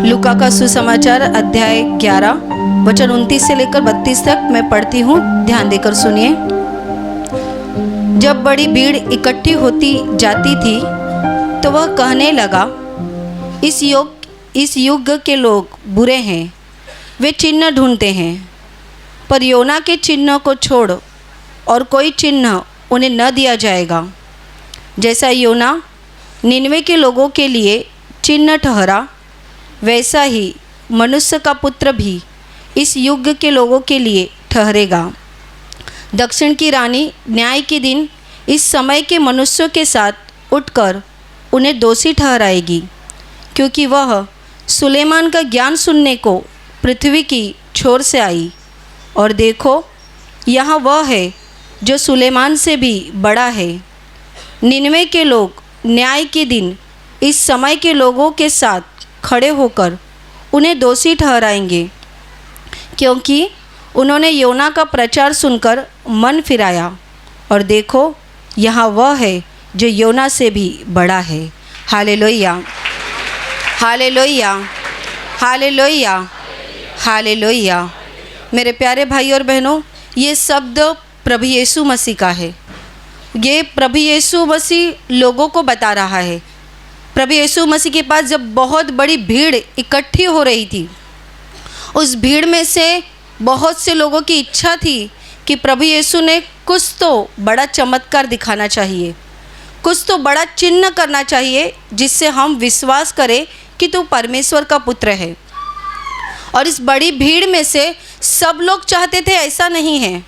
लूका का सुसमाचार अध्याय 11 वचन 29 से लेकर 32 तक मैं पढ़ती हूँ, ध्यान देकर सुनिए। जब बड़ी भीड़ इकट्ठी होती जाती थी तो वह कहने लगा, इस युग के लोग बुरे हैं, वे चिन्ह ढूंढते हैं, पर योना के चिन्ह को छोड़ और कोई चिन्ह उन्हें न दिया जाएगा। जैसा योना निनवे के लोगों के लिए चिन्ह ठहरा, वैसा ही मनुष्य का पुत्र भी इस युग के लोगों के लिए ठहरेगा। दक्षिण की रानी न्याय के दिन इस समय के मनुष्यों के साथ उठकर उन्हें दोषी ठहराएगी, क्योंकि वह सुलेमान का ज्ञान सुनने को पृथ्वी की छोर से आई, और देखो यहाँ वह है जो सुलेमान से भी बड़ा है। निनवे के लोग न्याय के दिन इस समय के लोगों के साथ खड़े होकर उन्हें दोषी ठहराएंगे, क्योंकि उन्होंने योना का प्रचार सुनकर मन फिराया, और देखो यहाँ वह है जो योना से भी बड़ा है। Hallelujah, hallelujah, hallelujah, hallelujah. मेरे प्यारे भाई और बहनों, ये शब्द प्रभु यीशु मसीह का है। ये प्रभु यीशु मसीह लोगों को बता रहा है। प्रभु यीशु मसीह के पास जब बहुत बड़ी भीड़ इकट्ठी हो रही थी, उस भीड़ में से बहुत से लोगों की इच्छा थी कि प्रभु यीशु ने कुछ तो बड़ा चमत्कार दिखाना चाहिए, कुछ तो बड़ा चिन्ह करना चाहिए, जिससे हम विश्वास करें कि तू परमेश्वर का पुत्र है। और इस बड़ी भीड़ में से सब लोग चाहते थे, ऐसा नहीं है,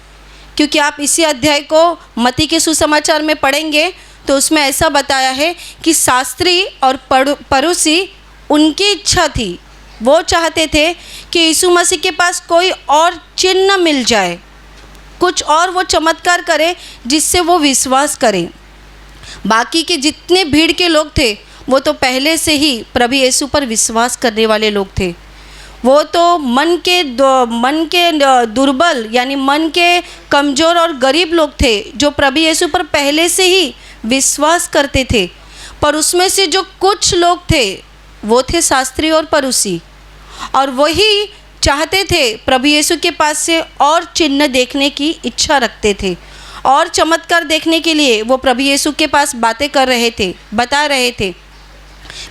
क्योंकि आप इसी अध्याय को मत्ती के सुसमाचार में पढ़ेंगे तो उसमें ऐसा बताया है कि शास्त्री और परूसी उनकी इच्छा थी, वो चाहते थे कि यीशु मसीह के पास कोई और चिन्ह मिल जाए, कुछ और वो चमत्कार करे जिससे वो विश्वास करें। बाकी के जितने भीड़ के लोग थे वो तो पहले से ही प्रभु यीशु पर विश्वास करने वाले लोग थे। वो तो मन के दुर्बल यानी मन के कमज़ोर और गरीब लोग थे, जो प्रभु यीशु पर पहले से ही विश्वास करते थे। पर उसमें से जो कुछ लोग थे वो थे शास्त्री और परूसी, और वही चाहते थे प्रभु यीशु के पास से और चिन्ह देखने की इच्छा रखते थे, और चमत्कार देखने के लिए वो प्रभु यीशु के पास बातें कर रहे थे, बता रहे थे।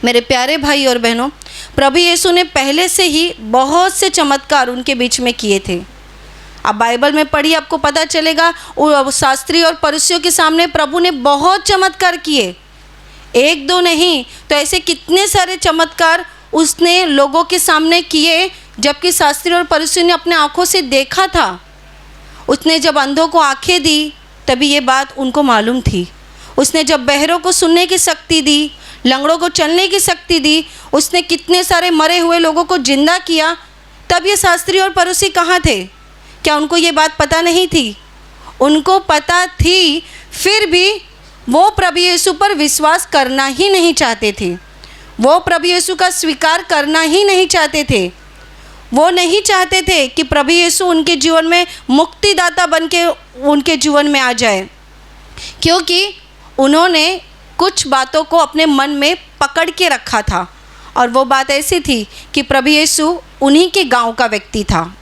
मेरे प्यारे भाई और बहनों, प्रभु यीशु ने पहले से ही बहुत से चमत्कार उनके बीच में किए थे। आप बाइबल में पढ़िए, आपको पता चलेगा शास्त्री और परूसियों के सामने प्रभु ने बहुत चमत्कार किए, एक दो नहीं तो ऐसे कितने सारे चमत्कार उसने लोगों के सामने किए, जबकि शास्त्री और परूसियों ने अपने आँखों से देखा था। उसने जब अंधों को आँखें दी तभी ये बात उनको मालूम थी। उसने जब बहरों को सुनने की शक्ति दी, लंगड़ों को चलने की शक्ति दी, उसने कितने सारे मरे हुए लोगों को जिंदा किया, तब ये शास्त्री और परूसी कहाँ थे? क्या उनको ये बात पता नहीं थी? उनको पता थी, फिर भी वो प्रभु यीशु पर विश्वास करना ही नहीं चाहते थे। वो प्रभु यीशु का स्वीकार करना ही नहीं चाहते थे। वो नहीं चाहते थे कि प्रभु यीशु उनके जीवन में मुक्तिदाता बन के उनके जीवन में आ जाए, क्योंकि उन्होंने कुछ बातों को अपने मन में पकड़ के रखा था, और वो बात ऐसी थी कि प्रभु यीशु उन्हीं के गांव का व्यक्ति था।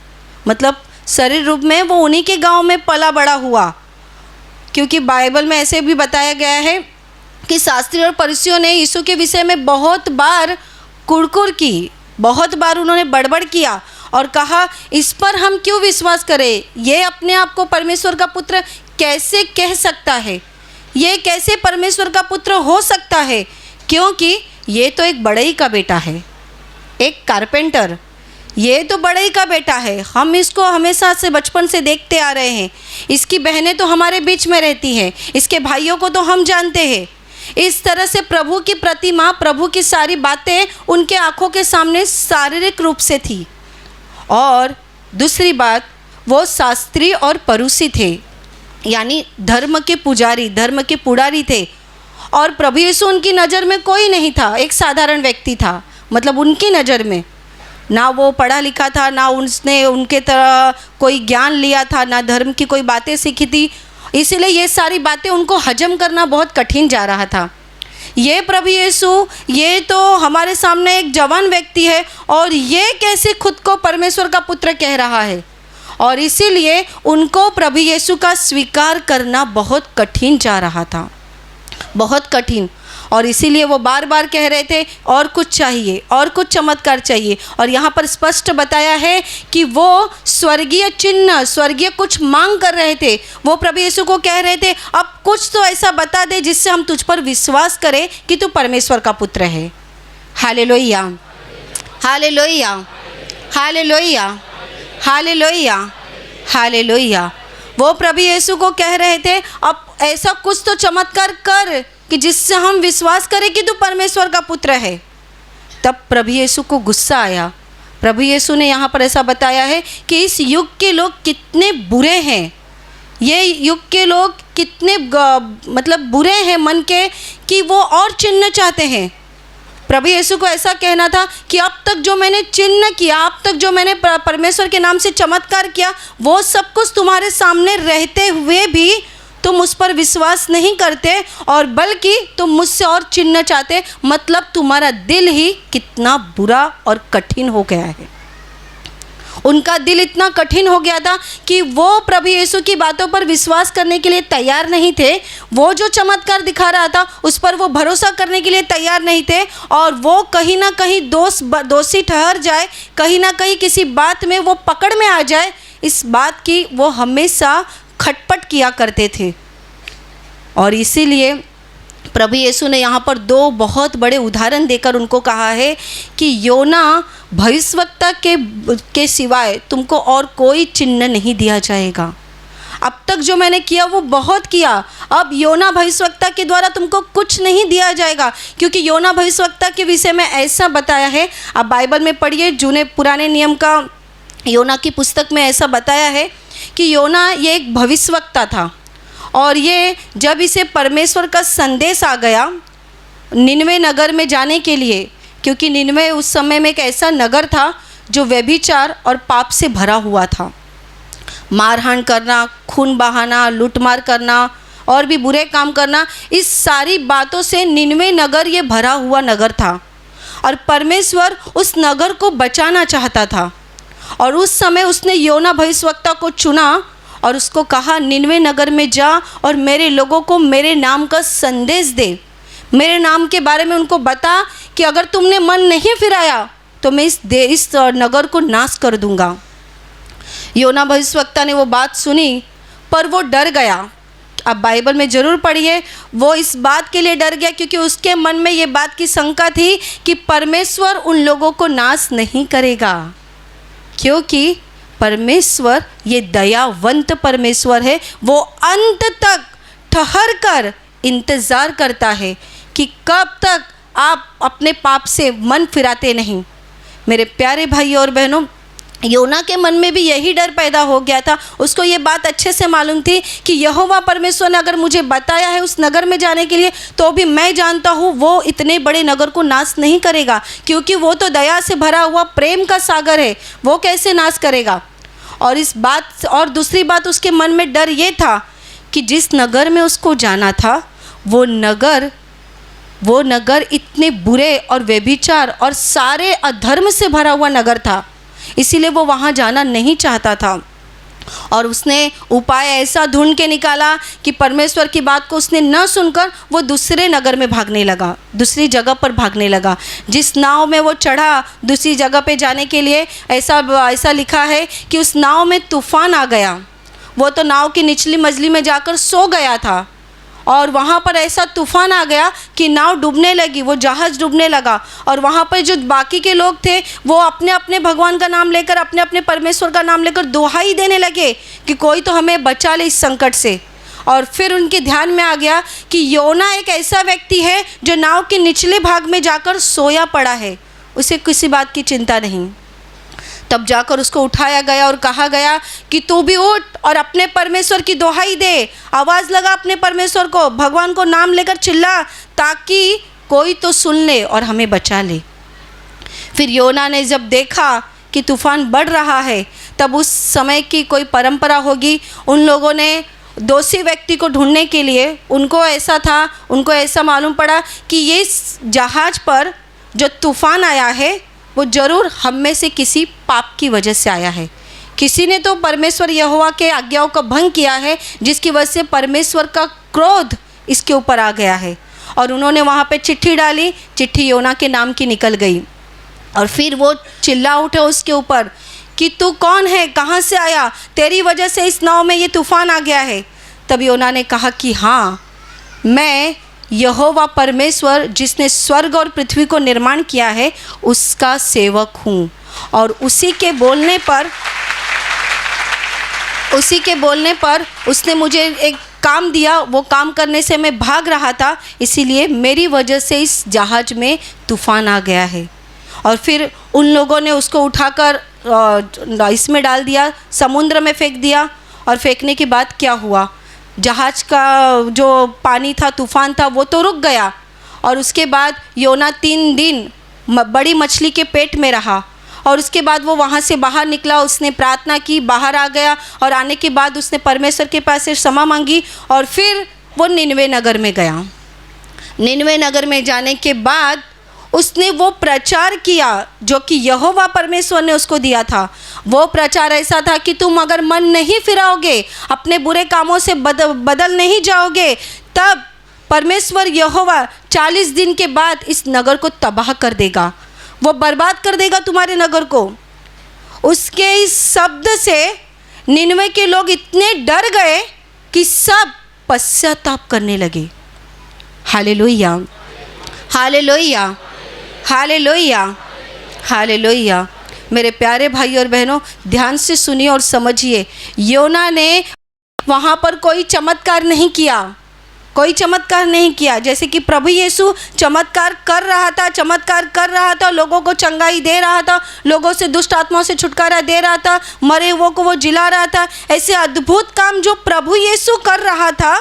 मतलब शरीर रूप में वो उन्हीं के गांव में पला बड़ा हुआ, क्योंकि बाइबल में ऐसे भी बताया गया है कि शास्त्री और परीसियों ने यीशु के विषय में बहुत बार कुड़कुड़ की, बहुत बार उन्होंने बड़बड़ किया और कहा, इस पर हम क्यों विश्वास करें? ये अपने आप को परमेश्वर का पुत्र कैसे कह सकता है? ये कैसे परमेश्वर का पुत्र हो सकता है? क्योंकि ये तो एक बढ़ई का बेटा है, एक कारपेंटर, ये तो बढ़ई का बेटा है। हम इसको हमेशा से बचपन से देखते आ रहे हैं। इसकी बहनें तो हमारे बीच में रहती हैं, इसके भाइयों को तो हम जानते हैं। इस तरह से प्रभु की प्रतिमा, प्रभु की सारी बातें उनके आँखों के सामने शारीरिक रूप से थी। और दूसरी बात, वो शास्त्री और परूसी थे, यानी धर्म के पुजारी, धर्म के पुजारी थे, और प्रभु यीशु उनकी नज़र में कोई नहीं था, एक साधारण व्यक्ति था। मतलब उनकी नज़र में ना वो पढ़ा लिखा था, ना उसने उनके तरह कोई ज्ञान लिया था, ना धर्म की कोई बातें सीखी थी, इसीलिए ये सारी बातें उनको हजम करना बहुत कठिन जा रहा था। ये प्रभु यीशु, ये तो हमारे सामने एक जवान व्यक्ति है और ये कैसे खुद को परमेश्वर का पुत्र कह रहा है। और इसीलिए उनको प्रभु यीशु का स्वीकार करना बहुत कठिन जा रहा था, बहुत कठिन। और इसीलिए वो बार बार कह रहे थे और कुछ चाहिए, और कुछ चमत्कार चाहिए। और यहाँ पर स्पष्ट बताया है कि वो स्वर्गीय चिन्ह, स्वर्गीय कुछ मांग कर रहे थे। वो प्रभु यीशु को कह रहे थे, अब कुछ तो ऐसा बता दे जिससे हम तुझ पर विश्वास करें कि तू परमेश्वर का पुत्र है। Hallelujah, hallelujah, hallelujah, hallelujah, hallelujah. वो प्रभु यीशु को कह रहे थे, अब ऐसा कुछ तो चमत्कार कर कि जिससे हम विश्वास करें कि तू परमेश्वर का पुत्र है। तब प्रभु यीशु को गुस्सा आया। प्रभु यीशु ने यहाँ पर ऐसा बताया है कि इस युग के लोग कितने बुरे हैं, ये युग के लोग कितने मतलब बुरे हैं मन के, कि वो और चिन्ह चाहते हैं। प्रभु यीशु को ऐसा कहना था कि अब तक जो मैंने चिन्ह किया, अब तक जो मैंने परमेश्वर के नाम से चमत्कार किया, वो सब कुछ तुम्हारे सामने रहते हुए भी तुम उस पर विश्वास नहीं करते, और बल्कि तुम मुझसे और चिन्ह चाहते। मतलब तुम्हारा दिल ही कितना बुरा और कठिन हो गया है। उनका दिल इतना कठिन हो गया था कि वो प्रभु यीशु की बातों पर विश्वास करने के लिए तैयार नहीं थे। वो जो चमत्कार दिखा रहा था उस पर वो भरोसा करने के लिए तैयार नहीं थे, और वो कहीं ना कहीं दोषी ठहर जाए, कहीं ना कहीं किसी बात में वो पकड़ में आ जाए, इस बात की वो हमेशा खटपट किया करते थे। और इसीलिए प्रभु यीशु ने यहाँ पर दो बहुत बड़े उदाहरण देकर उनको कहा है कि योना भविष्यवक्ता के सिवाय तुमको और कोई चिन्ह नहीं दिया जाएगा। अब तक जो मैंने किया वो बहुत किया, अब योना भविष्यवक्ता के द्वारा तुमको कुछ नहीं दिया जाएगा, क्योंकि योना भविष्यवक्ता के विषय में ऐसा बताया है। आप बाइबल में पढ़िए, पुराने नियम का योना की पुस्तक में ऐसा बताया है कि योना ये एक भविष्यवक्ता था, और ये जब इसे परमेश्वर का संदेश आ गया निनवे नगर में जाने के लिए, क्योंकि निनवे उस समय में एक ऐसा नगर था जो व्यभिचार और पाप से भरा हुआ था। मारहान करना, खून बहाना, लूटमार करना और भी बुरे काम करना, इस सारी बातों से निनवे नगर ये भरा हुआ नगर था, और परमेश्वर उस नगर को बचाना चाहता था। और उस समय उसने योना भविष्यवक्ता को चुना और उसको कहा, निनवे नगर में जा और मेरे लोगों को मेरे नाम का संदेश दे, मेरे नाम के बारे में उनको बता कि अगर तुमने मन नहीं फिराया तो मैं इस नगर को नाश कर दूंगा। योना भविष्यवक्ता ने वो बात सुनी, पर वो डर गया। आप बाइबल में ज़रूर पढ़िए, वो इस बात के लिए डर गया क्योंकि उसके मन में ये बात की शंका थी कि परमेश्वर उन लोगों को नाश नहीं करेगा, क्योंकि परमेश्वर ये दयावंत परमेश्वर है। वो अंत तक ठहर कर इंतज़ार करता है कि कब तक आप अपने पाप से मन फिराते नहीं। मेरे प्यारे भाई और बहनों, योना के मन में भी यही डर पैदा हो गया था। उसको ये बात अच्छे से मालूम थी कि यहोवा परमेश्वर ने अगर मुझे बताया है उस नगर में जाने के लिए, तो भी मैं जानता हूँ वो इतने बड़े नगर को नाश नहीं करेगा, क्योंकि वो तो दया से भरा हुआ प्रेम का सागर है, वो कैसे नाश करेगा। और इस बात, और दूसरी बात उसके मन में डर ये था कि जिस नगर में उसको जाना था वो नगर इतने बुरे और व्यभिचार और सारे अधर्म से भरा हुआ नगर था, इसीलिए वो वहाँ जाना नहीं चाहता था। और उसने उपाय ऐसा ढूंढ के निकाला कि परमेश्वर की बात को उसने न सुनकर वो दूसरे नगर में भागने लगा, दूसरी जगह पर भागने लगा। जिस नाव में वो चढ़ा दूसरी जगह पे जाने के लिए, ऐसा लिखा है कि उस नाव में तूफान आ गया। वो तो नाव की निचली मंजिली में जाकर सो गया था, और वहाँ पर ऐसा तूफान आ गया कि नाव डूबने लगी, वो जहाज़ डूबने लगा। और वहाँ पर जो बाकी के लोग थे वो अपने अपने भगवान का नाम लेकर, अपने अपने परमेश्वर का नाम लेकर दुहाई देने लगे कि कोई तो हमें बचा ले इस संकट से। और फिर उनके ध्यान में आ गया कि योना एक ऐसा व्यक्ति है जो नाव के निचले भाग में जाकर सोया पड़ा है, उसे किसी बात की चिंता नहीं। तब जाकर उसको उठाया गया और कहा गया कि तू भी उठ और अपने परमेश्वर की दुहाई दे, आवाज़ लगा अपने परमेश्वर को, भगवान को नाम लेकर चिल्ला, ताकि कोई तो सुन ले और हमें बचा ले। फिर योना ने जब देखा कि तूफान बढ़ रहा है, तब उस समय की कोई परंपरा होगी, उन लोगों ने दोषी व्यक्ति को ढूंढने के लिए उनको ऐसा मालूम पड़ा कि ये जहाज़ पर जो तूफ़ान आया है वो ज़रूर हम में से किसी पाप की वजह से आया है। किसी ने तो परमेश्वर यहोवा के आज्ञाओं का भंग किया है, जिसकी वजह से परमेश्वर का क्रोध इसके ऊपर आ गया है। और उन्होंने वहाँ पे चिट्ठी डाली, चिट्ठी योना के नाम की निकल गई। और फिर वो चिल्ला उठे उसके ऊपर कि तू कौन है, कहाँ से आया, तेरी वजह से इस नाव में ये तूफ़ान आ गया है। तब योना ने कहा कि हाँ, मैं यहोवा परमेश्वर जिसने स्वर्ग और पृथ्वी को निर्माण किया है उसका सेवक हूँ। और उसी के बोलने पर उसने मुझे एक काम दिया, वो काम करने से मैं भाग रहा था, इसीलिए मेरी वजह से इस जहाज़ में तूफ़ान आ गया है। और फिर उन लोगों ने उसको उठाकर इसमें डाल दिया, समुद्र में फेंक दिया। और फेंकने के बाद क्या हुआ, जहाज़ का जो पानी था, तूफ़ान था, वो तो रुक गया। और उसके बाद योना 3 दिन बड़ी मछली के पेट में रहा। और उसके बाद वो वहाँ से बाहर निकला, उसने प्रार्थना की, बाहर आ गया। और आने के बाद उसने परमेश्वर के पास से क्षमा मांगी। और फिर वो निनवे नगर में गया। निनवे नगर में जाने के बाद उसने वो प्रचार किया जो कि यहोवा परमेश्वर ने उसको दिया था। वो प्रचार ऐसा था कि तुम अगर मन नहीं फिराओगे, अपने बुरे कामों से बदल नहीं जाओगे, तब परमेश्वर यहोवा 40 दिन के बाद इस नगर को तबाह कर देगा, वो बर्बाद कर देगा तुम्हारे नगर को। उसके इस शब्द से निनवे के लोग इतने डर गए कि सब पश्चाताप करने लगे। Hallelujah, hallelujah, hallelujah, hallelujah. मेरे प्यारे भाई और बहनों, ध्यान से सुनिए और समझिए। योना ने वहाँ पर कोई चमत्कार नहीं किया, जैसे कि प्रभु यीशु चमत्कार कर रहा था, लोगों को चंगाई दे रहा था, लोगों से दुष्ट आत्माओं से छुटकारा दे रहा था, मरे हुओं को वो जिला रहा था। ऐसे अद्भुत काम जो प्रभु यीशु कर रहा था,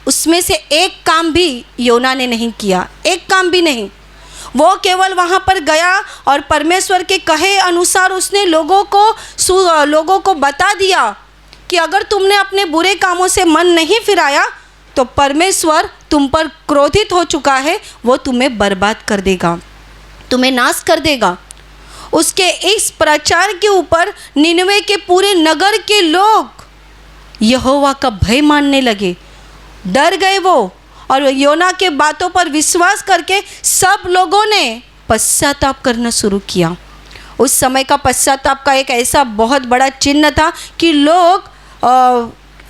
उसमें से एक काम भी योना ने नहीं किया, एक काम भी नहीं। वो केवल वहाँ पर गया और परमेश्वर के कहे अनुसार उसने लोगों को बता दिया कि अगर तुमने अपने बुरे कामों से मन नहीं फिराया तो परमेश्वर तुम पर क्रोधित हो चुका है, वो तुम्हें बर्बाद कर देगा, तुम्हें नाश कर देगा। उसके इस प्रचार के ऊपर निनवे के पूरे नगर के लोग यहोवा का भय मानने लगे, डर गए वो। और योना के बातों पर विश्वास करके सब लोगों ने पश्चाताप करना शुरू किया। उस समय का पश्चाताप का एक ऐसा बहुत बड़ा चिन्ह था कि लोग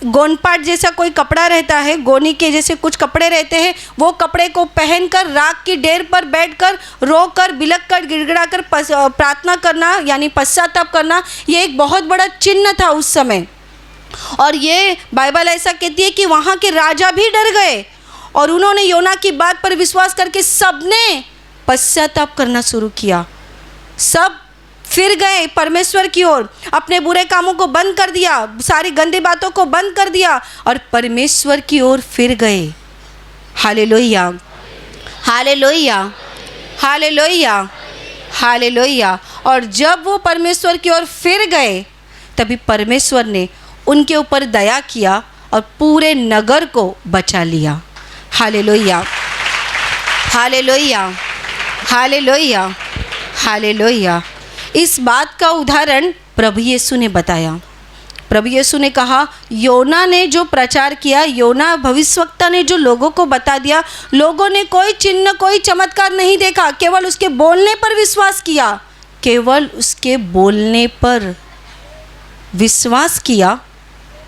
गोनपाट जैसा कोई कपड़ा रहता है, गोनी के जैसे कुछ कपड़े रहते हैं, वो कपड़े को पहनकर राख की डेर पर बैठकर रोकर, बिलक कर, गिड़गिड़ा कर प्रार्थना करना, यानी पश्चाताप करना, ये एक बहुत बड़ा चिन्ह था उस समय। और ये बाइबल ऐसा कहती है कि वहाँ के राजा भी डर गए और उन्होंने योना की बात पर विश्वास करके सबने पश्चाताप करना शुरू किया। सब फिर गए परमेश्वर की ओर, अपने बुरे कामों को बंद कर दिया, सारी गंदी बातों को बंद कर दिया और परमेश्वर की ओर फिर गए। Hallelujah, hallelujah, hallelujah, hallelujah. और जब वो परमेश्वर की ओर फिर गए तभी परमेश्वर ने उनके ऊपर दया किया और पूरे नगर को बचा लिया। Hallelujah, hallelujah, hallelujah, hallelujah. इस बात का उदाहरण प्रभु यीशु ने बताया। प्रभु यीशु ने कहा, योना ने जो प्रचार किया, योना भविष्यवक्ता ने जो लोगों को बता दिया, लोगों ने कोई चिन्ह, कोई चमत्कार नहीं देखा, केवल उसके बोलने पर विश्वास किया, केवल उसके बोलने पर विश्वास किया।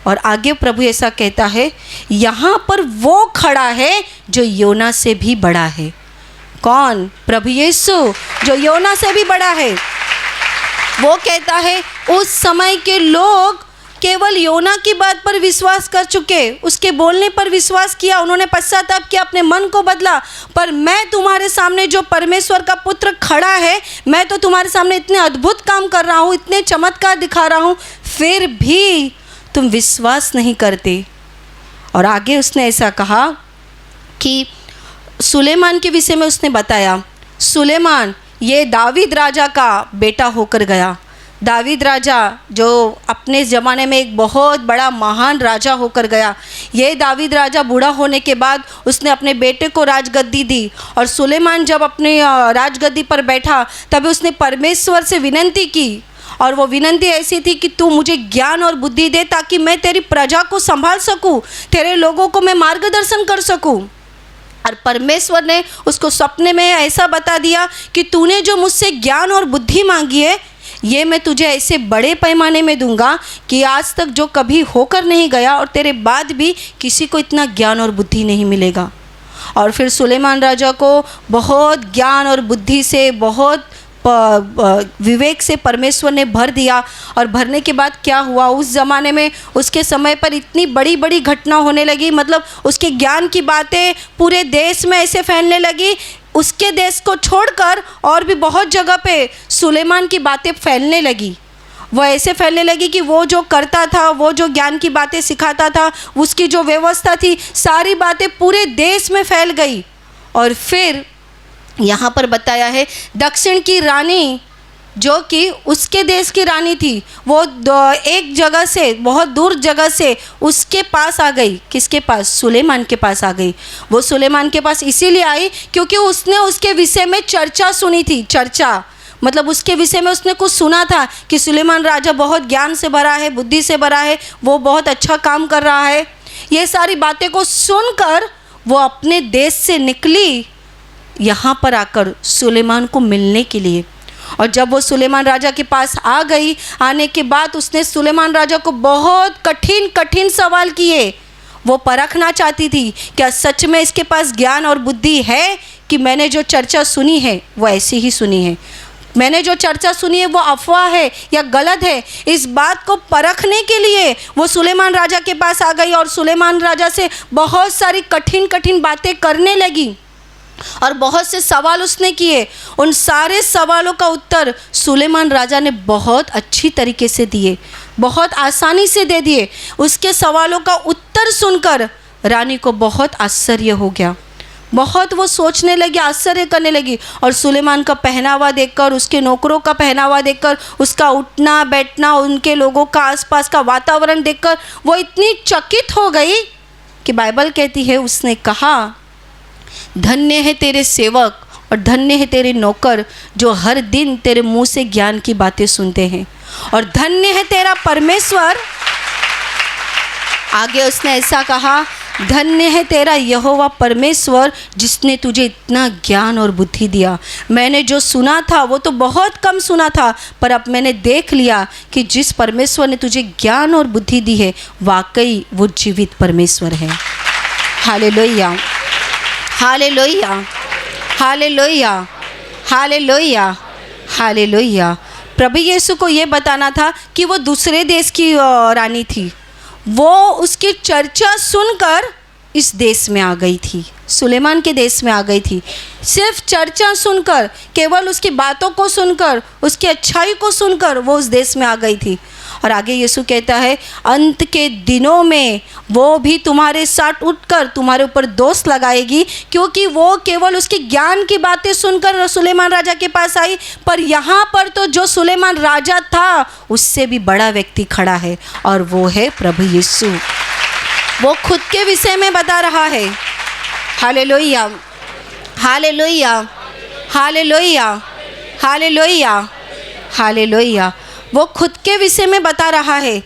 और आगे प्रभु ऐसा कहता है, यहाँ पर वो खड़ा है जो योना से भी बड़ा है। कौन? प्रभु यीशु, जो योना से भी बड़ा है। वो कहता है उस समय के लोग केवल योना की बात पर विश्वास कर चुके, उसके बोलने पर विश्वास किया, उन्होंने पश्चाताप किया, अपने मन को बदला। पर मैं तुम्हारे सामने जो परमेश्वर का पुत्र खड़ा है, मैं तो तुम्हारे सामने इतने अद्भुत काम कर रहा हूँ, इतने चमत्कार दिखा रहा हूँ, फिर भी तुम विश्वास नहीं करते। और आगे उसने ऐसा कहा कि सुलेमान के विषय में उसने बताया, सुलेमान ये दावीद राजा का बेटा होकर गया। दावीद राजा जो अपने ज़माने में एक बहुत बड़ा महान राजा होकर गया, ये दावीद राजा बूढ़ा होने के बाद उसने अपने बेटे को राजगद्दी दी। और सुलेमान जब अपनी राजगद्दी पर बैठा तभी उसने परमेश्वर से विनती की, और वो विनती ऐसी थी कि तू मुझे ज्ञान और बुद्धि दे ताकि मैं तेरी प्रजा को संभाल सकूं, तेरे लोगों को मैं मार्गदर्शन कर सकूं। और परमेश्वर ने उसको सपने में ऐसा बता दिया कि तूने जो मुझसे ज्ञान और बुद्धि मांगी है, ये मैं तुझे ऐसे बड़े पैमाने में दूंगा कि आज तक जो कभी होकर नहीं गया और तेरे बाद भी किसी को इतना ज्ञान और बुद्धि नहीं मिलेगा। और फिर सुलेमान राजा को बहुत ज्ञान और बुद्धि से, बहुत विवेक से परमेश्वर ने भर दिया। और भरने के बाद क्या हुआ, उस ज़माने में उसके समय पर इतनी बड़ी बड़ी घटना होने लगी, मतलब उसके ज्ञान की बातें पूरे देश में ऐसे फैलने लगी, उसके देश को छोड़कर और भी बहुत जगह पे सुलेमान की बातें फैलने लगी। वो ऐसे फैलने लगी कि वो जो करता था, वो जो ज्ञान की बातें सिखाता था, उसकी जो व्यवस्था थी, सारी बातें पूरे देश में फैल गई। और फिर यहाँ पर बताया है दक्षिण की रानी, जो कि उसके देश की रानी थी, वो एक जगह से, बहुत दूर जगह से उसके पास आ गई। किसके पास? सुलेमान के पास आ गई। वो सुलेमान के पास इसीलिए आई क्योंकि उसने उसके विषय में चर्चा सुनी थी। चर्चा मतलब उसके विषय में उसने कुछ सुना था कि सुलेमान राजा बहुत ज्ञान से भरा है, बुद्धि से भरा है, वो बहुत अच्छा काम कर रहा है। ये सारी बातें को सुनकर वो अपने देश से निकली यहाँ पर आकर सुलेमान को मिलने के लिए। और जब वो सुलेमान राजा के पास आ गई, आने के बाद उसने सुलेमान राजा को बहुत कठिन कठिन सवाल किए। वो परखना चाहती थी क्या सच में इसके पास ज्ञान और बुद्धि है कि मैंने जो चर्चा सुनी है वो ऐसी ही सुनी है, मैंने जो चर्चा सुनी है वो अफवाह है या गलत है। इस बात को परखने के लिए वो सुलेमान राजा के पास आ गई और सुलेमान राजा से बहुत सारी कठिन कठिन बातें करने लगी और बहुत से सवाल उसने किए। उन सारे सवालों का उत्तर सुलेमान राजा ने बहुत अच्छी तरीके से दिए, बहुत आसानी से दे दिए। उसके सवालों का उत्तर सुनकर रानी को बहुत आश्चर्य हो गया, बहुत वो सोचने लगी, आश्चर्य करने लगी। और सुलेमान का पहनावा देखकर, उसके नौकरों का पहनावा देखकर, उसका उठना बैठना, उनके लोगों का आसपास का वातावरण देखकर वो इतनी चकित हो गई कि बाइबल कहती है उसने कहा, धन्य है तेरे सेवक और धन्य है तेरे नौकर जो हर दिन तेरे मुंह से ज्ञान की बातें सुनते हैं, और धन्य है तेरा परमेश्वर। आगे उसने ऐसा कहा, धन्य है तेरा यहोवा परमेश्वर जिसने तुझे इतना ज्ञान और बुद्धि दिया। मैंने जो सुना था वो तो बहुत कम सुना था, पर अब मैंने देख लिया कि जिस परमेश्वर ने तुझे ज्ञान और बुद्धि दी है वाकई वो जीवित परमेश्वर है। Hallelujah, hallelujah, hallelujah, hallelujah, hallelujah. प्रभु यीशु को ये बताना था कि वो दूसरे देश की रानी थी, वो उसकी चर्चा सुनकर इस देश में आ गई थी, सुलेमान के देश में आ गई थी। सिर्फ चर्चा सुनकर, केवल उसकी बातों को सुनकर, उसकी अच्छाई को सुनकर वो उस देश में आ गई थी। और आगे यीशु कहता है, अंत के दिनों में वो भी तुम्हारे साथ उठकर तुम्हारे ऊपर दोष लगाएगी, क्योंकि वो केवल उसकी ज्ञान की बातें सुनकर सुलेमान राजा के पास आई, पर यहाँ पर तो जो सुलेमान राजा था उससे भी बड़ा व्यक्ति खड़ा है और वो है प्रभु यीशु। वो खुद के विषय में बता रहा है। Hallelujah, hallelujah, hallelujah, hallelujah, hallelujah. वो खुद के विषय में बता रहा है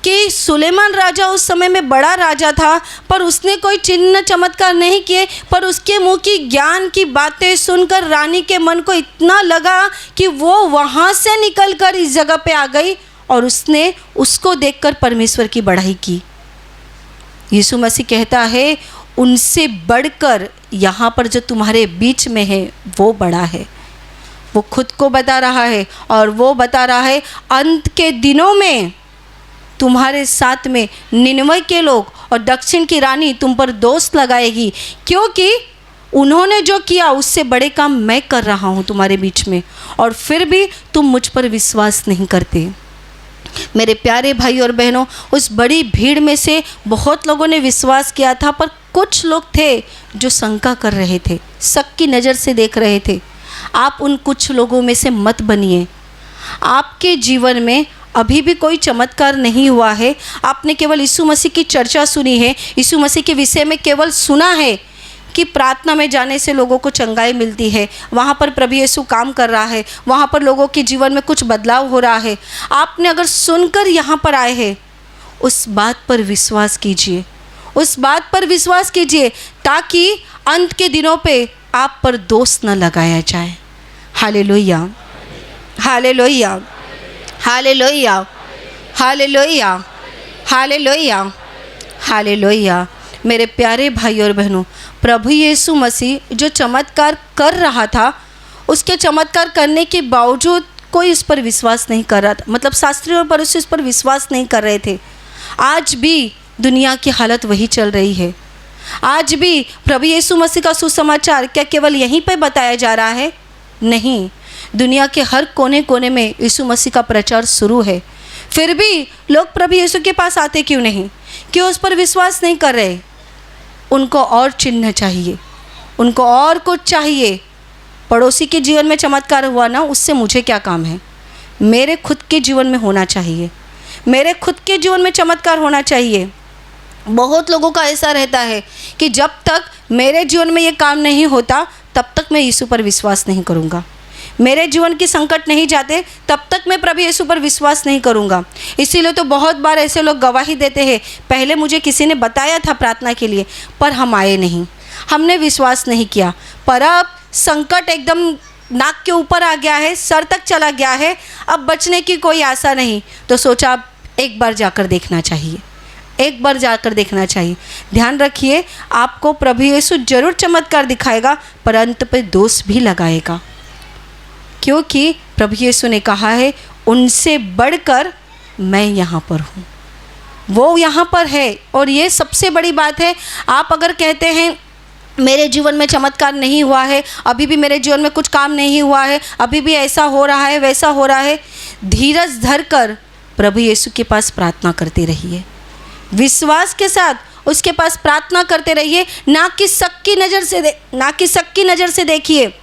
कि सुलेमान राजा उस समय में बड़ा राजा था, पर उसने कोई चिन्ह चमत्कार नहीं किए, पर उसके मुंह की ज्ञान की बातें सुनकर रानी के मन को इतना लगा कि वो वहाँ से निकलकर इस जगह पे आ गई और उसने उसको देखकर परमेश्वर की बड़ाई की। यीशु मसीह कहता है, उनसे बढ़कर यहाँ पर जो तुम्हारे बीच में है वो बड़ा है। वो खुद को बता रहा है और वो बता रहा है, अंत के दिनों में तुम्हारे साथ में निनवे के लोग और दक्षिण की रानी तुम पर दोष लगाएगी, क्योंकि उन्होंने जो किया उससे बड़े काम मैं कर रहा हूँ तुम्हारे बीच में, और फिर भी तुम मुझ पर विश्वास नहीं करते। मेरे प्यारे भाई और बहनों, उस बड़ी भीड़ में से बहुत लोगों ने विश्वास किया था, पर कुछ लोग थे जो शंका कर रहे थे, शक की नज़र से देख रहे थे। आप उन कुछ लोगों में से मत बनिए। आपके जीवन में अभी भी कोई चमत्कार नहीं हुआ है, आपने केवल यीशु मसीह की चर्चा सुनी है, यीशु मसीह के विषय में केवल सुना है कि प्रार्थना में जाने से लोगों को चंगाई मिलती है, वहाँ पर प्रभु यीशु काम कर रहा है, वहाँ पर लोगों के जीवन में कुछ बदलाव हो रहा है, आपने अगर सुनकर यहाँ पर आए हैं, उस बात पर विश्वास कीजिए, उस बात पर विश्वास कीजिए, ताकि अंत के दिनों पे आप पर दोष न लगाया जाए। Hallelujah, hallelujah, hallelujah, hallelujah, hallelujah, hallelujah. मेरे प्यारे भाई और बहनों, प्रभु यीशु मसीह जो चमत्कार कर रहा था, उसके चमत्कार करने के बावजूद कोई इस पर विश्वास नहीं कर रहा था, मतलब शास्त्री और फरीसी इस पर विश्वास नहीं कर रहे थे। आज भी दुनिया की हालत वही चल रही है। आज भी प्रभु यीशु मसीह का सुसमाचार क्या केवल यहीं पे बताया जा रहा है? नहीं, दुनिया के हर कोने कोने में यीशु मसीह का प्रचार शुरू है। फिर भी लोग प्रभु यीशु के पास आते क्यों नहीं? क्यों उस पर विश्वास नहीं कर रहे? उनको और चिन्ह चाहिए, उनको और कुछ चाहिए। पड़ोसी के जीवन में चमत्कार हुआ ना, उससे मुझे क्या काम है? मेरे खुद के जीवन में होना चाहिए, मेरे खुद के जीवन में चमत्कार होना चाहिए। बहुत लोगों का ऐसा रहता है कि जब तक मेरे जीवन में ये काम नहीं होता तब तक मैं यीशु पर विश्वास नहीं करूँगा, मेरे जीवन की संकट नहीं जाते तब तक मैं प्रभु यीशु पर विश्वास नहीं करूँगा। इसीलिए तो बहुत बार ऐसे लोग गवाही देते हैं, पहले मुझे किसी ने बताया था प्रार्थना के लिए, पर हम आए नहीं, हमने विश्वास नहीं किया, पर अब संकट एकदम नाक के ऊपर आ गया है, सर तक चला गया है, अब बचने की कोई आशा नहीं, तो सोचा अब एक बार जाकर देखना चाहिए, एक बार जाकर देखना चाहिए। ध्यान रखिए, आपको प्रभु यीशु जरूर चमत्कार दिखाएगा, पर अंत पे दोष भी लगाएगा, क्योंकि प्रभु यीशु ने कहा है उनसे बढ़कर मैं यहाँ पर हूँ, वो यहाँ पर है। और ये सबसे बड़ी बात है। आप अगर कहते हैं मेरे जीवन में चमत्कार नहीं हुआ है, अभी भी मेरे जीवन में कुछ काम नहीं हुआ है, अभी भी ऐसा हो रहा है वैसा हो रहा है, धीरज धर कर प्रभु यीशु के पास प्रार्थना करते रहिए, विश्वास के साथ उसके पास प्रार्थना करते रहिए, ना कि शक की नज़र से देखिए।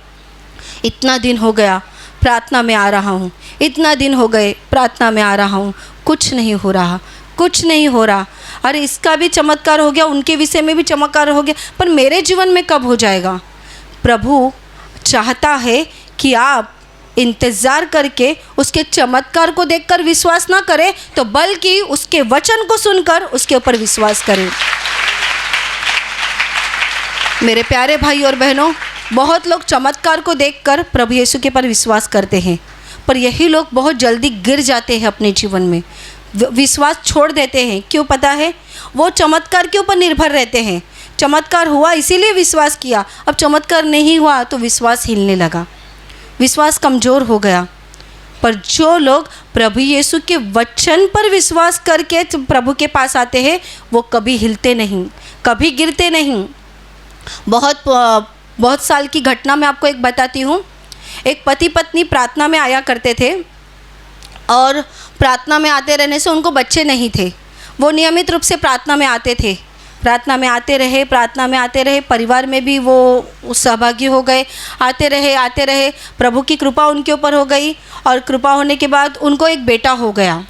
इतना दिन हो गया प्रार्थना में आ रहा हूँ, इतना दिन हो गए प्रार्थना में आ रहा हूँ, कुछ नहीं हो रहा, कुछ नहीं हो रहा, अरे इसका भी चमत्कार हो गया, उनके विषय में भी चमत्कार हो गया, पर मेरे जीवन में कब हो जाएगा? प्रभु चाहता है कि आप इंतज़ार करके उसके चमत्कार को देखकर विश्वास ना करें, तो बल्कि उसके वचन को सुनकर उसके ऊपर विश्वास करें। मेरे प्यारे भाई और बहनों, बहुत लोग चमत्कार को देखकर प्रभु यीशु के पर विश्वास करते हैं, पर यही लोग बहुत जल्दी गिर जाते हैं, अपने जीवन में विश्वास छोड़ देते हैं। क्यों पता है? वो चमत्कार के ऊपर निर्भर रहते हैं। चमत्कार हुआ इसीलिए विश्वास किया, अब चमत्कार नहीं हुआ तो विश्वास हिलने लगा, विश्वास कमज़ोर हो गया। पर जो लोग प्रभु यीशु के वचन पर विश्वास करके प्रभु के पास आते हैं, वो कभी हिलते नहीं, कभी गिरते नहीं। बहुत साल की घटना मैं आपको एक बताती हूँ। एक पति पत्नी प्रार्थना में आया करते थे, और प्रार्थना में आते रहने से उनको बच्चे नहीं थे। वो नियमित रूप से प्रार्थना में आते थे, प्रार्थना में आते रहे, परिवार में भी वो सहभागी हो गए, आते रहे, प्रभु की कृपा उनके ऊपर हो गई, और कृपा होने के बाद उनको एक बेटा हो गया।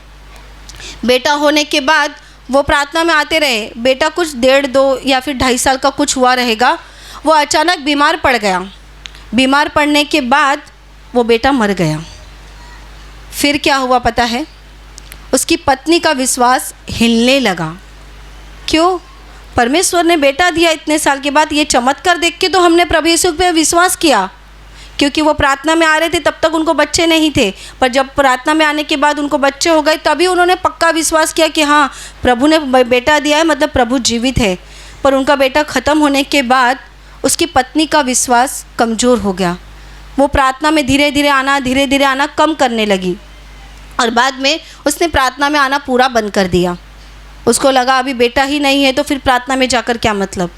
बेटा होने के बाद वो प्रार्थना में आते रहे, बेटा कुछ 1.5-2 या फिर 2.5 साल का कुछ हुआ रहेगा, वो अचानक बीमार पड़ गया। बीमार पड़ने के बाद वो बेटा मर गया। फिर क्या हुआ पता है? उसकी पत्नी का विश्वास हिलने लगा। क्यों? परमेश्वर ने बेटा दिया इतने साल के बाद, ये चमत्कार देख के तो हमने प्रभु यीशु पे विश्वास किया, क्योंकि वो प्रार्थना में आ रहे थे, तब तक उनको बच्चे नहीं थे। पर जब प्रार्थना में आने के बाद उनको बच्चे हो गए, तभी उन्होंने पक्का विश्वास किया कि हाँ, प्रभु ने बेटा दिया है, मतलब प्रभु जीवित है। पर उनका बेटा ख़त्म होने के बाद उसकी पत्नी का विश्वास कमज़ोर हो गया। वो प्रार्थना में धीरे धीरे आना कम करने लगी, और बाद में उसने प्रार्थना में आना पूरा बंद कर दिया। उसको लगा अभी बेटा ही नहीं है तो फिर प्रार्थना में जाकर क्या मतलब,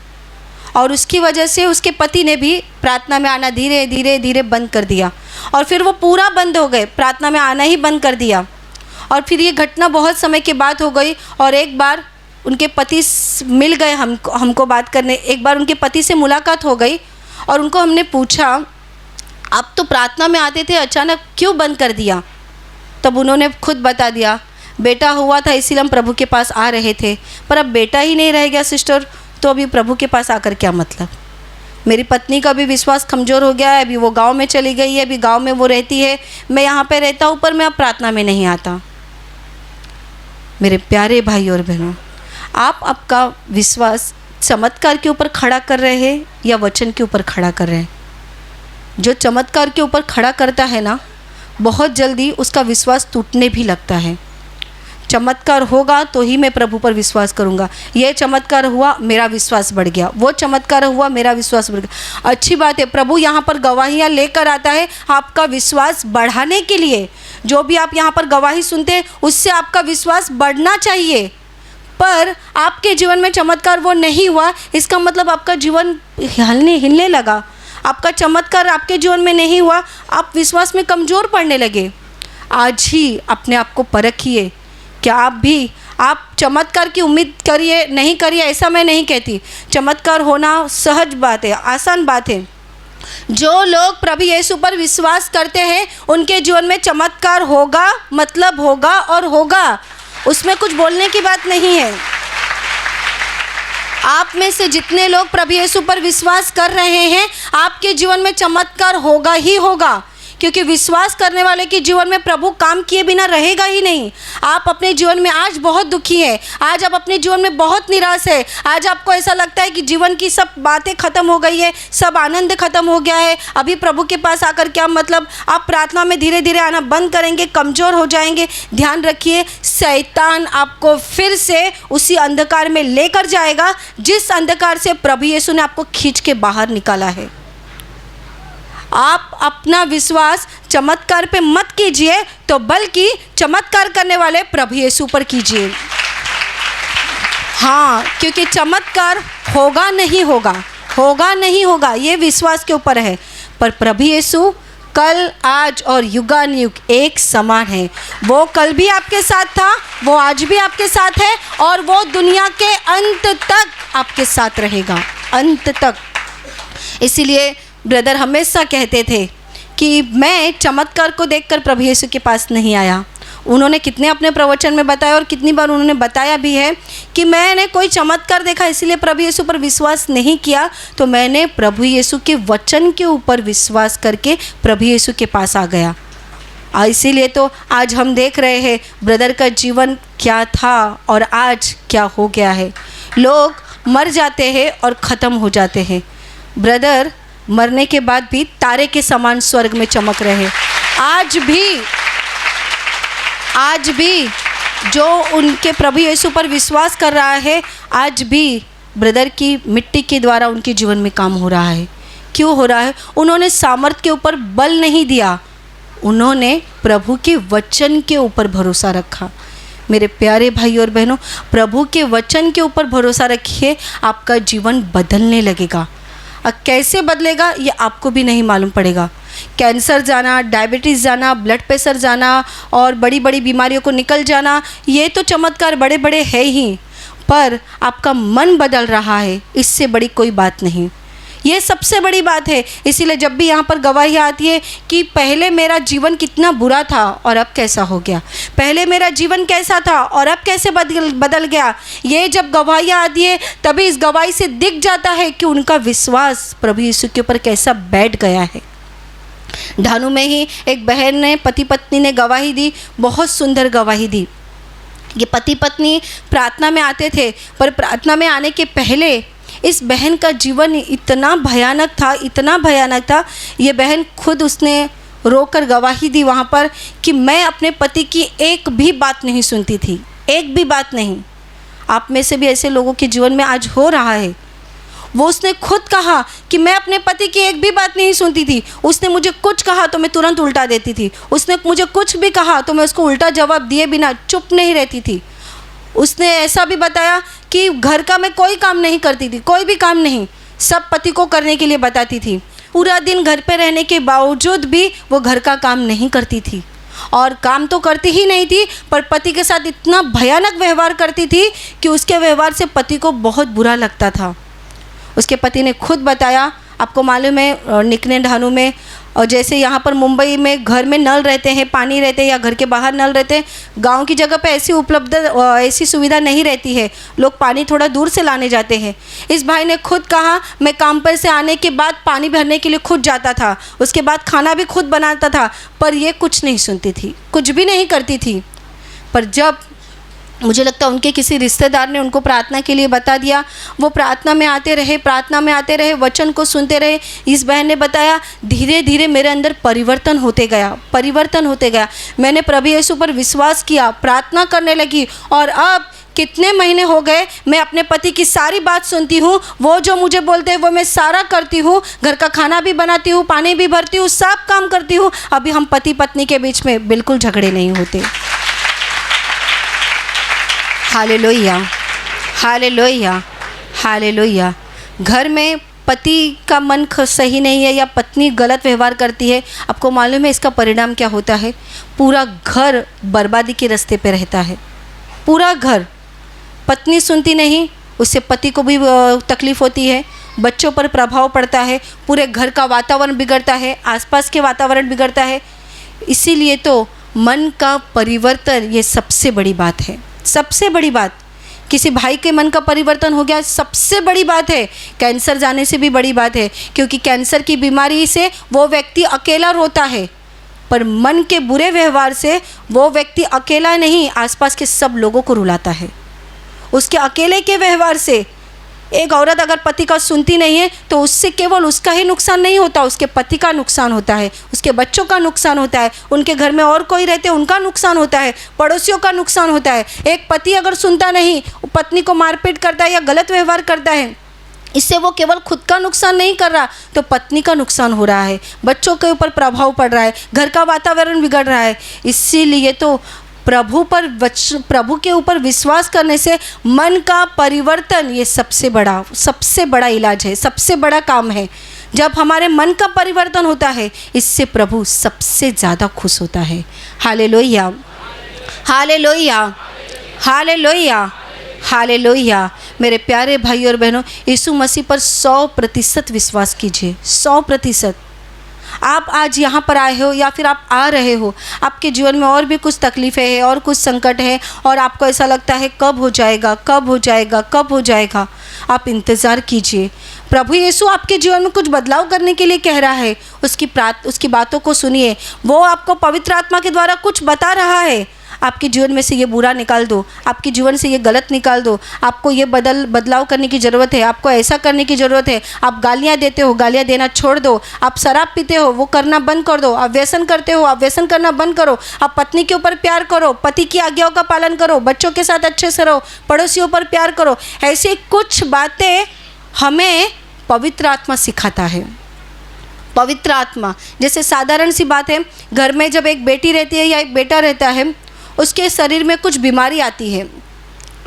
और उसकी वजह से उसके पति ने भी प्रार्थना में आना धीरे धीरे बंद कर दिया, और फिर वो पूरा बंद हो गए, प्रार्थना में आना ही बंद कर दिया। और फिर ये घटना बहुत समय के बाद हो गई, और एक बार उनके पति मिल गए हमको बात करने। एक बार उनके पति से मुलाकात हो गई, और उनको हमने पूछा, आप तो प्रार्थना में आते थे, अचानक क्यों बंद कर दिया? तब उन्होंने खुद बता दिया, बेटा हुआ था इसीलिए हम प्रभु के पास आ रहे थे, पर अब बेटा ही नहीं रह गया सिस्टर, तो अभी प्रभु के पास आकर क्या मतलब। मेरी पत्नी का भी विश्वास कमज़ोर हो गया है, अभी वो गांव में चली गई है, अभी गांव में वो रहती है, मैं यहाँ पे रहता हूँ, पर मैं अब प्रार्थना में नहीं आता। मेरे प्यारे भाई और बहनों, आप आपका विश्वास चमत्कार के ऊपर खड़ा कर रहे हैं या वचन के ऊपर खड़ा कर रहे हैं? जो चमत्कार के ऊपर खड़ा करता है ना, बहुत जल्दी उसका विश्वास टूटने भी लगता है। चमत्कार होगा तो ही मैं प्रभु पर विश्वास करूंगा। ये चमत्कार हुआ, मेरा विश्वास बढ़ गया, वो चमत्कार हुआ, मेरा विश्वास बढ़ गया। अच्छी बात है, प्रभु यहाँ पर गवाहियाँ लेकर आता है आपका विश्वास बढ़ाने के लिए। जो भी आप यहाँ पर गवाही सुनते हैं उससे आपका विश्वास बढ़ना चाहिए। पर आपके जीवन में चमत्कार वो नहीं हुआ, इसका मतलब आपका जीवन हिलने लगा। आपका चमत्कार आपके जीवन में नहीं हुआ, आप विश्वास में कमज़ोर पड़ने लगे। आज ही अपने आप को परखिए, क्या आप चमत्कार की उम्मीद करिए, नहीं करिए ऐसा मैं नहीं कहती। चमत्कार होना सहज बात है, आसान बात है। जो लोग प्रभु यीशु पर विश्वास करते हैं उनके जीवन में चमत्कार होगा, मतलब होगा और होगा, उसमें कुछ बोलने की बात नहीं है। आप में से जितने लोग प्रभु यीशु पर विश्वास कर रहे हैं, आपके जीवन में चमत्कार होगा ही होगा, क्योंकि विश्वास करने वाले के जीवन में प्रभु काम किए बिना रहेगा ही नहीं। आप अपने जीवन में आज बहुत दुखी है, आज आप अपने जीवन में बहुत निराश है, आज आपको ऐसा लगता है कि जीवन की सब बातें ख़त्म हो गई है, सब आनंद ख़त्म हो गया है, अभी प्रभु के पास आकर क्या मतलब। आप प्रार्थना में धीरे धीरे आना बंद करेंगे, कमज़ोर हो जाएंगे। ध्यान रखिए, शैतान आपको फिर से उसी अंधकार में लेकर जाएगा जिस अंधकार से प्रभु यीशु ने आपको खींच के बाहर निकाला है। आप अपना विश्वास चमत्कार पे मत कीजिए, तो बल्कि चमत्कार करने वाले प्रभु यीशु पर कीजिए। हाँ, क्योंकि चमत्कार होगा नहीं होगा, ये विश्वास के ऊपर है। पर प्रभु यीशु कल, आज और युगानुयुग एक समान है। वो कल भी आपके साथ था, वो आज भी आपके साथ है, और वो दुनिया के अंत तक आपके साथ रहेगा, अंत तक। इसीलिए ब्रदर हमेशा कहते थे कि मैं चमत्कार को देखकर प्रभु यीशु के पास नहीं आया। उन्होंने कितने अपने प्रवचन में बताया और कितनी बार उन्होंने बताया भी है कि मैंने कोई चमत्कार देखा इसलिए प्रभु यीशु पर विश्वास नहीं किया, तो मैंने प्रभु यीशु के वचन के ऊपर विश्वास करके प्रभु यीशु के पास आ गया। इसीलिए तो आज हम देख रहे हैं ब्रदर का जीवन क्या था और आज क्या हो गया है। लोग मर जाते हैं और ख़त्म हो जाते हैं, ब्रदर मरने के बाद भी तारे के समान स्वर्ग में चमक रहे। आज भी जो उनके प्रभु यीशु पर विश्वास कर रहा है, आज भी ब्रदर की मिट्टी के द्वारा उनके जीवन में काम हो रहा है। क्यों हो रहा है? उन्होंने सामर्थ के ऊपर बल नहीं दिया, उन्होंने प्रभु के वचन के ऊपर भरोसा रखा। मेरे प्यारे भाई और बहनों, प्रभु के वचन के ऊपर भरोसा रखिए, आपका जीवन बदलने लगेगा। कैसे बदलेगा ये आपको भी नहीं मालूम पड़ेगा। कैंसर जाना, डायबिटीज़ जाना, ब्लड प्रेशर जाना और बड़ी बड़ी बीमारियों को निकल जाना, ये तो चमत्कार बड़े बड़े है ही, पर आपका मन बदल रहा है, इससे बड़ी कोई बात नहीं। ये सबसे बड़ी बात है। इसीलिए जब भी यहाँ पर गवाही आती है कि पहले मेरा जीवन कितना बुरा था और अब कैसा हो गया, पहले मेरा जीवन कैसा था और अब कैसे बदल गया, ये जब गवाही आती है तभी इस गवाही से दिख जाता है कि उनका विश्वास प्रभु यीशु के ऊपर कैसा बैठ गया है। ढानू में ही एक बहन ने, पति पत्नी ने गवाही दी, बहुत सुंदर गवाही दी। ये पति पत्नी प्रार्थना में आते थे, पर प्रार्थना में आने के पहले इस बहन का जीवन इतना भयानक था, ये बहन खुद उसने रोकर गवाही दी वहाँ पर कि मैं अपने पति की एक भी बात नहीं सुनती थी, एक भी बात नहीं। आप में से भी ऐसे लोगों के जीवन में आज हो रहा है। वो उसने खुद कहा कि मैं अपने पति की एक भी बात नहीं सुनती थी, उसने मुझे कुछ कहा तो मैं तुरंत उल्टा देती थी, उसने मुझे कुछ भी कहा तो मैं उसको उल्टा जवाब दिए बिना चुप नहीं रहती थी। उसने ऐसा भी बताया कि घर का मैं कोई काम नहीं करती थी, कोई भी काम नहीं, सब पति को करने के लिए बताती थी। पूरा दिन घर पे रहने के बावजूद भी वो घर का काम नहीं करती थी, और काम तो करती ही नहीं थी, पर पति के साथ इतना भयानक व्यवहार करती थी कि उसके व्यवहार से पति को बहुत बुरा लगता था। उसके पति ने खुद बताया, आपको मालूम है निकने ढानू में, और जैसे यहाँ पर मुंबई में घर में नल रहते हैं, पानी रहते हैं, या घर के बाहर नल रहते हैं, गांव की जगह पे ऐसी सुविधा नहीं रहती है, लोग पानी थोड़ा दूर से लाने जाते हैं। इस भाई ने खुद कहा, मैं काम पर से आने के बाद पानी भरने के लिए खुद जाता था, उसके बाद खाना भी खुद बनाता था, पर ये कुछ नहीं सुनती थी, कुछ भी नहीं करती थी। पर जब मुझे लगता है उनके किसी रिश्तेदार ने उनको प्रार्थना के लिए बता दिया, वो प्रार्थना में आते रहे, वचन को सुनते रहे। इस बहन ने बताया, धीरे धीरे मेरे अंदर परिवर्तन होते गया। मैंने प्रभु यीशु पर विश्वास किया, प्रार्थना करने लगी, और अब कितने महीने हो गए मैं अपने पति की सारी बात सुनती हूँ, वो जो मुझे बोलते हैं वो मैं सारा करती हूँ, घर का खाना भी बनाती हूँ, पानी भी भरती हूँ, सब काम करती हूँ। अभी हम पति पत्नी के बीच में बिल्कुल झगड़े नहीं होते। Hallelujah, hallelujah, hallelujah. घर में पति का मन सही नहीं है या पत्नी गलत व्यवहार करती है, आपको मालूम है इसका परिणाम क्या होता है? पूरा घर बर्बादी के रास्ते पे रहता है, पूरा घर। पत्नी सुनती नहीं, उससे पति को भी तकलीफ़ होती है, बच्चों पर प्रभाव पड़ता है, पूरे घर का वातावरण बिगड़ता है, आसपास के वातावरण बिगड़ता है। इसीलिए तो मन का परिवर्तन ये सबसे बड़ी बात है, सबसे बड़ी बात। किसी भाई के मन का परिवर्तन हो गया, सबसे बड़ी बात है। कैंसर जाने से भी बड़ी बात है, क्योंकि कैंसर की बीमारी से वो व्यक्ति अकेला रोता है, पर मन के बुरे व्यवहार से वो व्यक्ति अकेला नहीं, आसपास के सब लोगों को रुलाता है। उसके अकेले के व्यवहार से एक औरत अगर पति का सुनती नहीं है तो उससे केवल उसका ही नुकसान नहीं होता, उसके पति का नुकसान होता है, उसके बच्चों का नुकसान होता है, उनके घर में और कोई रहते उनका नुकसान होता है, पड़ोसियों का नुकसान होता है। एक पति अगर सुनता नहीं, पत्नी को मारपीट करता है या गलत व्यवहार करता है, इससे वो केवल खुद का नुकसान नहीं कर रहा, तो पत्नी का नुकसान हो रहा है, बच्चों के ऊपर प्रभाव पड़ रहा है, घर का वातावरण बिगड़ रहा है। इसीलिए तो प्रभु के ऊपर विश्वास करने से मन का परिवर्तन ये सबसे बड़ा इलाज है, सबसे बड़ा काम है। जब हमारे मन का परिवर्तन होता है, इससे प्रभु सबसे ज़्यादा खुश होता है। Hallelujah, hallelujah, hallelujah, hallelujah. मेरे प्यारे भाई और बहनों, यीशु मसीह पर 100% विश्वास कीजिए, 100%। आप आज यहाँ पर आए हो या फिर आप आ रहे हो, आपके जीवन में और भी कुछ तकलीफ़ें हैं और कुछ संकट है, और आपको ऐसा लगता है कब हो जाएगा, कब हो जाएगा, कब हो जाएगा। आप इंतज़ार कीजिए, प्रभु यीशु आपके जीवन में कुछ बदलाव करने के लिए कह रहा है। उसकी बातों को सुनिए, वो आपको पवित्र आत्मा के द्वारा कुछ बता रहा है। आपके जीवन में से ये बुरा निकाल दो, आपके जीवन से ये गलत निकाल दो, आपको ये बदलाव करने की ज़रूरत है, आपको ऐसा करने की ज़रूरत है। आप गालियाँ देते हो, गालियाँ देना छोड़ दो। आप शराब पीते हो, वो करना बंद कर दो। आप व्यसन करते हो, आप व्यसन करना बंद करो। आप पत्नी के ऊपर प्यार करो, पति की आज्ञाओं का पालन करो, बच्चों के साथ अच्छे से रहो, पड़ोसियों पर प्यार करो। ऐसी कुछ बातें हमें पवित्र आत्मा सिखाता है। पवित्र आत्मा, जैसे साधारण सी बात है, घर में जब एक बेटी रहती है या एक बेटा रहता है, उसके शरीर में कुछ बीमारी आती है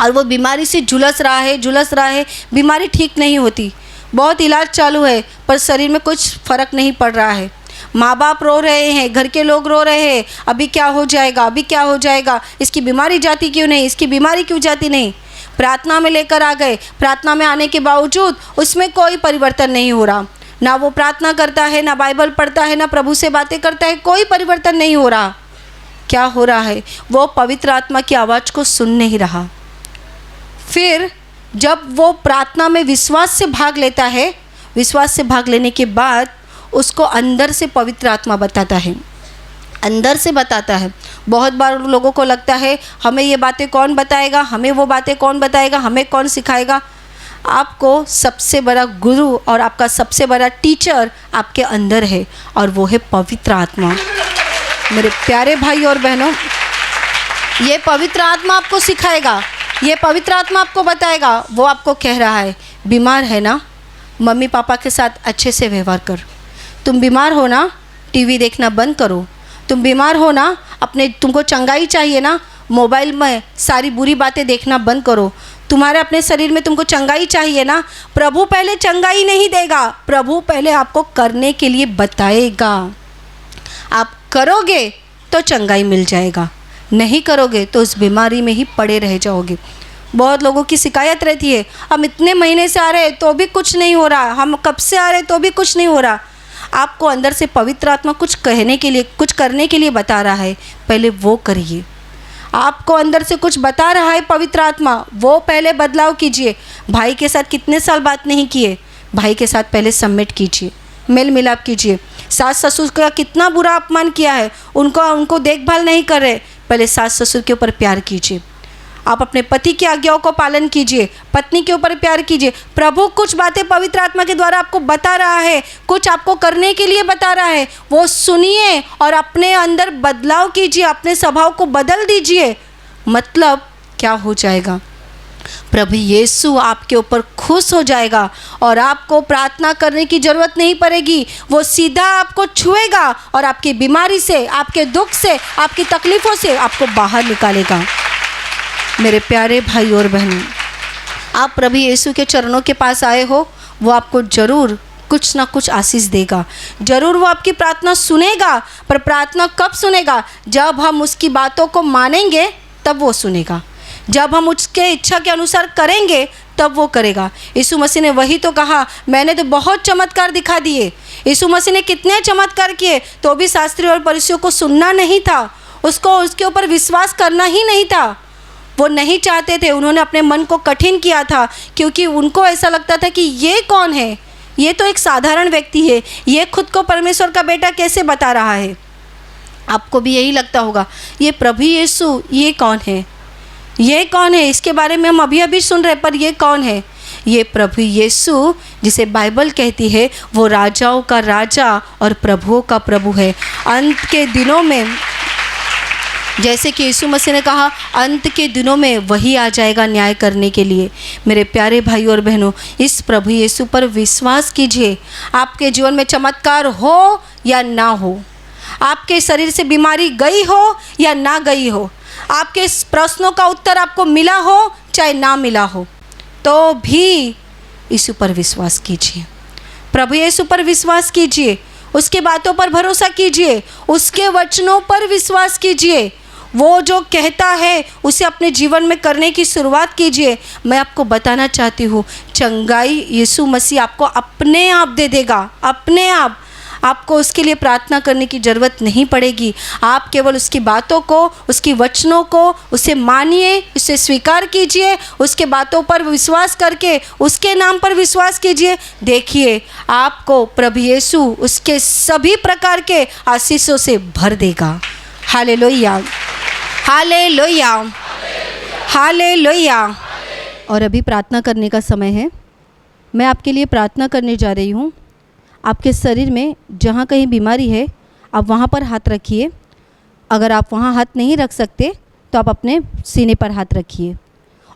और वो बीमारी से झुलस रहा है, बीमारी ठीक नहीं होती, बहुत इलाज चालू है, पर शरीर में कुछ फ़र्क नहीं पड़ रहा है। माँ बाप रो रहे हैं, घर के लोग रो रहे हैं, अभी क्या हो जाएगा, अभी क्या हो जाएगा, इसकी बीमारी जाती क्यों नहीं, इसकी बीमारी क्यों जाती नहीं। प्रार्थना में लेकर आ गए, प्रार्थना में आने के बावजूद उसमें कोई परिवर्तन नहीं हो रहा। ना वो प्रार्थना करता है, ना बाइबल पढ़ता है, ना प्रभु से बातें करता है, कोई परिवर्तन नहीं हो रहा। क्या हो रहा है? वो पवित्र आत्मा की आवाज़ को सुन नहीं रहा। फिर जब वो प्रार्थना में विश्वास से भाग लेता है, विश्वास से भाग लेने के बाद उसको अंदर से पवित्र आत्मा बताता है, अंदर से बताता है। बहुत बार लोगों को लगता है हमें ये बातें कौन बताएगा, हमें वो बातें कौन बताएगा, हमें कौन सिखाएगा। आपको सबसे बड़ा गुरु और आपका सबसे बड़ा टीचर आपके अंदर है, और वो है पवित्र आत्मा। मेरे प्यारे भाई और बहनों, ये पवित्र आत्मा आपको सिखाएगा, ये पवित्र आत्मा आपको बताएगा। वो आपको कह रहा है, बीमार है ना, मम्मी पापा के साथ अच्छे से व्यवहार कर। तुम बीमार हो ना, टीवी देखना बंद करो। तुम बीमार हो ना, तुमको चंगाई चाहिए ना, मोबाइल में सारी बुरी बातें देखना बंद करो। तुम्हारे अपने शरीर में तुमको चंगाई चाहिए ना, प्रभु पहले चंगाई नहीं देगा, प्रभु पहले आपको करने के लिए बताएगा। आप करोगे तो चंगाई मिल जाएगा, नहीं करोगे तो उस बीमारी में ही पड़े रह जाओगे। बहुत लोगों की शिकायत रहती है, हम इतने महीने से आ रहे हैं तो भी कुछ नहीं हो रहा, हम कब से आ रहे हैं तो भी कुछ नहीं हो रहा। आपको अंदर से पवित्र आत्मा कुछ कहने के लिए, कुछ करने के लिए बता रहा है, पहले वो करिए। आपको अंदर से कुछ बता रहा है पवित्र आत्मा, वो पहले बदलाव कीजिए। भाई के साथ कितने साल बात नहीं किए, भाई के साथ पहले सबमिट कीजिए, मेल मिलाप कीजिए। सास ससुर का कितना बुरा अपमान किया है, उनको देखभाल नहीं कर रहे, पहले सास ससुर के ऊपर प्यार कीजिए। आप अपने पति की आज्ञाओं को पालन कीजिए, पत्नी के ऊपर प्यार कीजिए। प्रभु कुछ बातें पवित्र आत्मा के द्वारा आपको बता रहा है, कुछ आपको करने के लिए बता रहा है, वो सुनिए और अपने अंदर बदलाव कीजिए, अपने स्वभाव को बदल दीजिए। मतलब क्या हो जाएगा, प्रभु यीशु आपके ऊपर खुश हो जाएगा और आपको प्रार्थना करने की ज़रूरत नहीं पड़ेगी। वो सीधा आपको छुएगा और आपकी बीमारी से, आपके दुख से, आपकी तकलीफ़ों से आपको बाहर निकालेगा। मेरे प्यारे भाई और बहनों, आप प्रभु यीशु के चरणों के पास आए हो, वो आपको ज़रूर कुछ ना कुछ आशीष देगा, ज़रूर वो आपकी प्रार्थना सुनेगा। पर प्रार्थना कब सुनेगा, जब हम उसकी बातों को मानेंगे तब वो सुनेगा, जब हम उसके इच्छा के अनुसार करेंगे तब वो करेगा। यीशु मसीह ने वही तो कहा, मैंने तो बहुत चमत्कार दिखा दिए। यीशु मसीह ने कितने चमत्कार किए, तो भी शास्त्री और फरीसियों को सुनना नहीं था, उसको उसके ऊपर विश्वास करना ही नहीं था। वो नहीं चाहते थे, उन्होंने अपने मन को कठिन किया था, क्योंकि उनको ऐसा लगता था कि ये कौन है, ये तो एक साधारण व्यक्ति है, ये खुद को परमेश्वर का बेटा कैसे बता रहा है। आपको भी यही लगता होगा, ये प्रभु यीशु ये कौन है, ये कौन है, इसके बारे में हम अभी अभी सुन रहे, पर ये कौन है। ये प्रभु यीशु जिसे बाइबल कहती है, वो राजाओं का राजा और प्रभुओं का प्रभु है। अंत के दिनों में, जैसे कि यीशु मसीह ने कहा, अंत के दिनों में वही आ जाएगा न्याय करने के लिए। मेरे प्यारे भाई और बहनों, इस प्रभु यीशु पर विश्वास कीजिए। आपके जीवन में चमत्कार हो या ना हो, आपके शरीर से बीमारी गई हो या ना गई हो, आपके प्रश्नों का उत्तर आपको मिला हो चाहे ना मिला हो, तो भी यीशु पर विश्वास कीजिए। प्रभु यीशु पर विश्वास कीजिए, उसके बातों पर भरोसा कीजिए, उसके वचनों पर विश्वास कीजिए। वो जो कहता है उसे अपने जीवन में करने की शुरुआत कीजिए। मैं आपको बताना चाहती हूँ, चंगाई यीशु मसीह आपको अपने आप दे देगा, अपने आप। आपको उसके लिए प्रार्थना करने की ज़रूरत नहीं पड़ेगी। आप केवल उसकी बातों को, उसकी वचनों को, उसे मानिए, उसे स्वीकार कीजिए, उसके बातों पर विश्वास करके उसके नाम पर विश्वास कीजिए। देखिए, आपको प्रभु यीशु उसके सभी प्रकार के आशीषों से भर देगा। Hallelujah, hallelujah, hallelujah. और अभी प्रार्थना करने का समय है। मैं आपके लिए प्रार्थना करने जा रही हूँ। आपके शरीर में जहाँ कहीं बीमारी है, आप वहाँ पर हाथ रखिए। अगर आप वहाँ हाथ नहीं रख सकते तो आप अपने सीने पर हाथ रखिए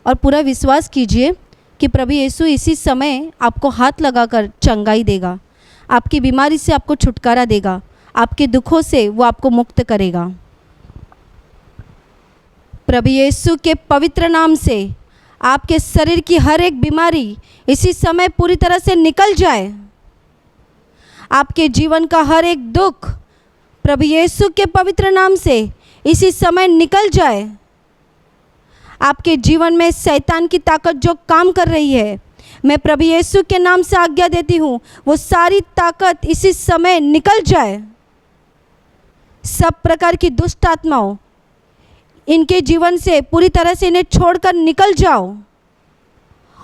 और पूरा विश्वास कीजिए कि प्रभु यीशु इसी समय आपको हाथ लगाकर चंगाई देगा, आपकी बीमारी से आपको छुटकारा देगा, आपके दुखों से वो आपको मुक्त करेगा। प्रभु यीशु के पवित्र नाम से आपके शरीर की हर एक बीमारी इसी समय पूरी तरह से निकल जाए। आपके जीवन का हर एक दुख प्रभु यीशु के पवित्र नाम से इसी समय निकल जाए। आपके जीवन में शैतान की ताकत जो काम कर रही है, मैं प्रभु यीशु के नाम से आज्ञा देती हूँ, वो सारी ताकत इसी समय निकल जाए। सब प्रकार की दुष्ट आत्माओं, इनके जीवन से पूरी तरह से इन्हें छोड़कर निकल जाओ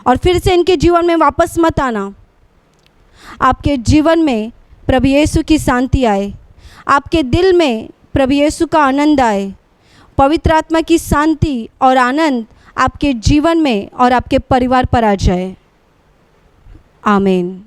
और फिर से इनके जीवन में वापस मत आना। आपके जीवन में प्रभु यीशु की शांति आए, आपके दिल में प्रभु यीशु का आनंद आए, पवित्र आत्मा की शांति और आनंद आपके जीवन में और आपके परिवार पर आ जाए। आमीन।